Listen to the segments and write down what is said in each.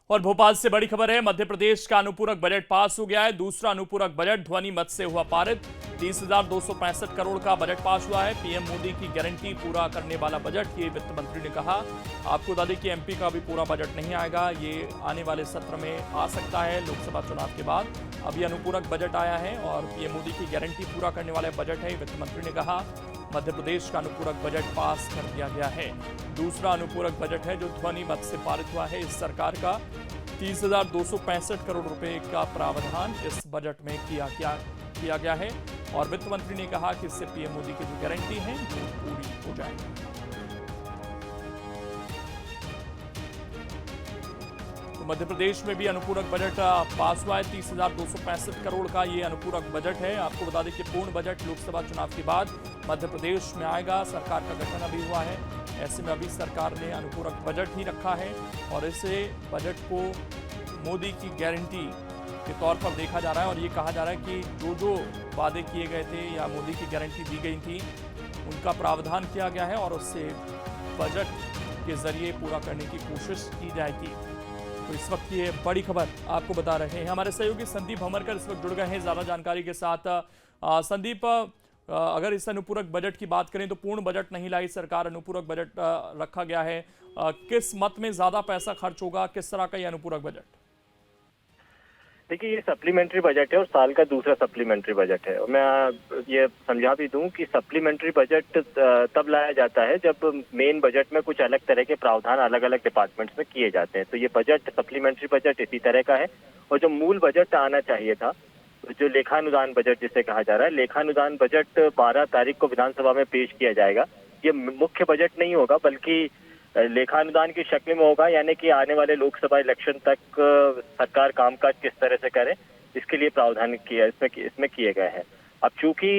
और भोपाल से बड़ी खबर है। मध्य प्रदेश का अनुपूरक बजट पास हो गया है। दूसरा अनुपूरक बजट ध्वनि मत से हुआ पारित। 30,265 करोड़ का बजट पास हुआ है। पीएम मोदी की गारंटी पूरा करने वाला बजट, ये वित्त मंत्री ने कहा। आपको बता दें कि एमपी का भी पूरा बजट नहीं आएगा, ये आने वाले सत्र में आ सकता है लोकसभा चुनाव के बाद। अभी अनुपूरक बजट आया है और पीएम मोदी की गारंटी पूरा करने वाला बजट है, वित्त मंत्री ने कहा। मध्य प्रदेश का अनुपूरक बजट पास कर दिया गया है। दूसरा अनुपूरक बजट है जो ध्वनि मत से पारित हुआ है। इस सरकार का 30,265 करोड़ रुपए का प्रावधान इस बजट में किया गया है और वित्त मंत्री ने कहा कि इससे पीएम मोदी की जो गारंटी है वो पूरी हो जाएगी। मध्य प्रदेश में भी अनुपूरक बजट पास हुआ है। 30,265 करोड़ का ये अनुपूरक बजट है। आपको बता दें कि पूर्ण बजट लोकसभा चुनाव के बाद मध्य प्रदेश में आएगा। सरकार का गठन अभी हुआ है, ऐसे में अभी सरकार ने अनुपूरक बजट ही रखा है और इसे बजट को मोदी की गारंटी के तौर पर देखा जा रहा है और ये कहा जा रहा है कि जो वादे किए गए थे या मोदी की गारंटी दी गई थी उनका प्रावधान किया गया है और उससे बजट के जरिए पूरा करने की कोशिश की जाएगी। तो इस वक्त ये बड़ी खबर आपको बता रहे हैं। हमारे सहयोगी संदीप हमरकर इस वक्त जुड़ गए हैं ज्यादा जानकारी के साथ। संदीप, अगर इस अनुपूरक बजट की बात करें तो पूर्ण बजट नहीं लाई सरकार, अनुपूरक बजट रखा गया है। किस मत में ज्यादा पैसा खर्च होगा, किस तरह का ये अनुपूरक बजट? देखिए, ये सप्लीमेंट्री बजट है और साल का दूसरा सप्लीमेंट्री बजट है। और मैं ये समझा भी दूं कि सप्लीमेंट्री बजट तब लाया जाता है जब मेन बजट में कुछ अलग तरह के प्रावधान अलग अलग डिपार्टमेंट्स में किए जाते हैं। तो ये बजट, सप्लीमेंट्री बजट इसी तरह का है। और जो मूल बजट आना चाहिए था, जो लेखानुदान बजट जिसे कहा जा रहा है, लेखानुदान बजट 12 तारीख को विधानसभा में पेश किया जाएगा। ये मुख्य बजट नहीं होगा बल्कि लेखानुदान की शक्ल में होगा, यानी कि आने वाले लोकसभा इलेक्शन तक सरकार कामकाज किस तरह से करे, इसके लिए प्रावधान किया इसमें किए गए हैं। अब चूंकि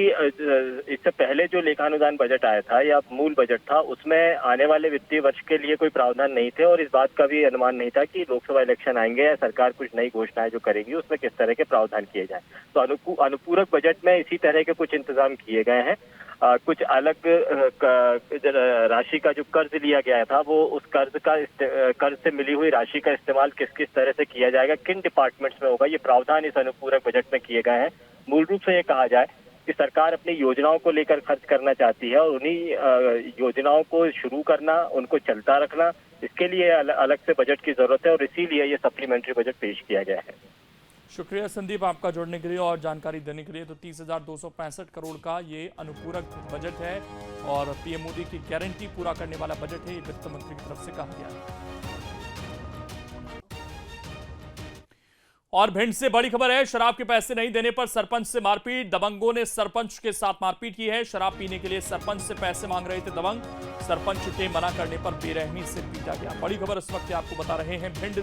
इससे पहले जो लेखानुदान बजट आया था या मूल बजट था, उसमें आने वाले वित्तीय वर्ष के लिए कोई प्रावधान नहीं थे और इस बात का भी अनुमान नहीं था कि लोकसभा इलेक्शन आएंगे या सरकार कुछ नई घोषणाएं जो करेगी उसमें किस तरह के प्रावधान किए जाएं। तो अनुपूरक बजट में इसी तरह के कुछ इंतजाम किए गए हैं। कुछ अलग राशि का जो कर्ज लिया गया था, वो उस कर्ज से मिली हुई राशि का इस्तेमाल किस किस तरह से किया जाएगा, किन डिपार्टमेंट्स में होगा, ये प्रावधान इस अनुपूरक बजट में किए गए हैं। मूल रूप से ये कहा जाए कि सरकार अपनी योजनाओं को लेकर खर्च करना चाहती है और उन्हीं योजनाओं को शुरू करना, उनको चलता रखना, इसके लिए अलग से बजट की जरूरत है और इसीलिए ये सप्लीमेंट्री बजट पेश किया गया है। शुक्रिया संदीप आपका जुड़ने के लिए और जानकारी देने के लिए। तो 30,265 करोड़ का ये अनुपूरक बजट है और पीएम मोदी की गारंटी पूरा करने वाला बजट है, ये वित्त मंत्री की तरफ से कहा गया है। और भिंड से बड़ी खबर है। शराब के पैसे नहीं देने पर सरपंच से मारपीट। दबंगों ने सरपंच के साथ मारपीट की है। शराब पीने के लिए सरपंच से पैसे मांग रहे थे दबंग। सरपंच के मना करने पर बेरहमी से पीटा गया। बड़ी खबर इस वक्त आपको बता रहे हैं भिंड